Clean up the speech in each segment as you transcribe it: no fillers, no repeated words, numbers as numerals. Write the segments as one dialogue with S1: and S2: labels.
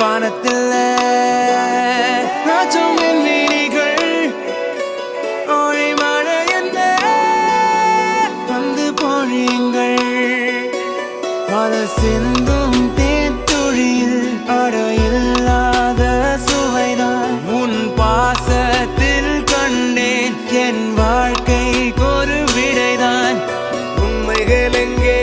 S1: வானத்தில் நாச்சும் விண்மீனிகள் ஒளி மழை என்ன வந்து பொழியுங்கள் பல சிந்தும் தேத்துழியில் அடையில்லாத சுவைதான் உன் பாசத்தில் கண்டேன் என் வாழ்க்கைக்கு ஒரு விடைதான் உண்மைகள் எங்கே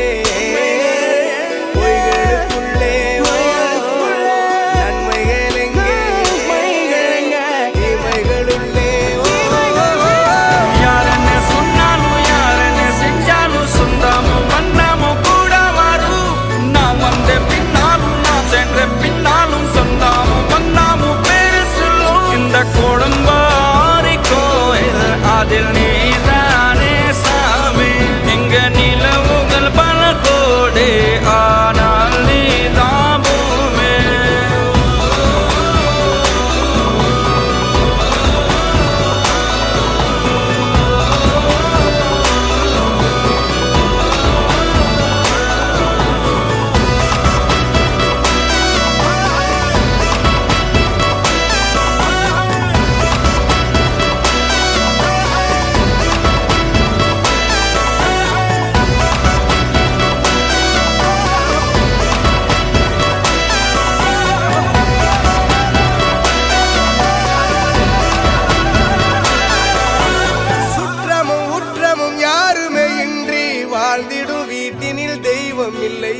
S1: வீட்டினில் தெய்வம் இல்லை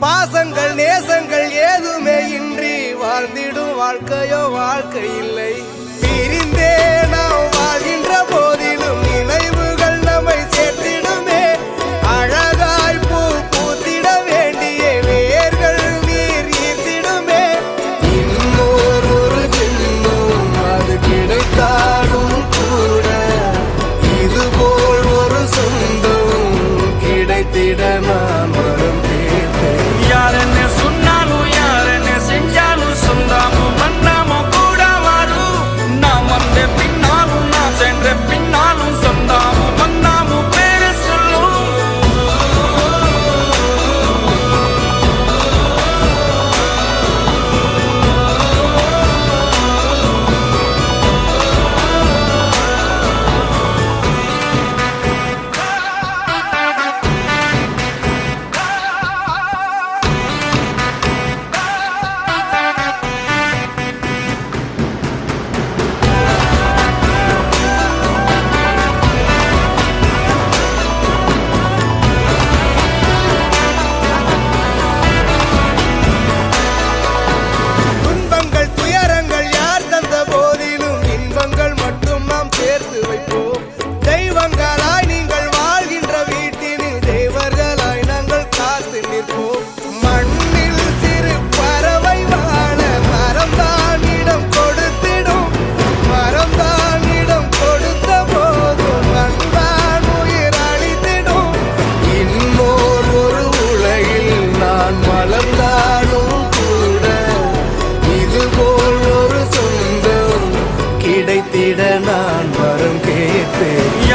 S1: பாசங்கள் நேசங்கள் ஏதுமே இன்றி வாழ்ந்திடும் வாழ்க்கையோ வாழ்க்கை இல்லை பிரிந்தே நாம் வாழ்கின்ற போதிலும் நினைவுகள் நம்மை சேர்த்திடுமே அழகாய் பூ பூத்திட வேண்டிய வேர்கள் நீர் ஈர்த்திடுமே இன்னொரு ஜென்மம் அது கிடைத்தாலும் கூட இதுபோல் ஒரு சொந்தம் கிடைத்திட நான் வரும் யார் என்ன சொன்னாலும் யார் என்ன செஞ்சாலும் சொந்தாமும் மன்னாமும் கூட வரும் நாம் வந்த பின்னாலும் நான் சென்ற பின்னாலும் சொந்தாமும் மன்னாமும் பேரு சொல்லும் கிடைத்திட நான் வரம் கேட்பேன்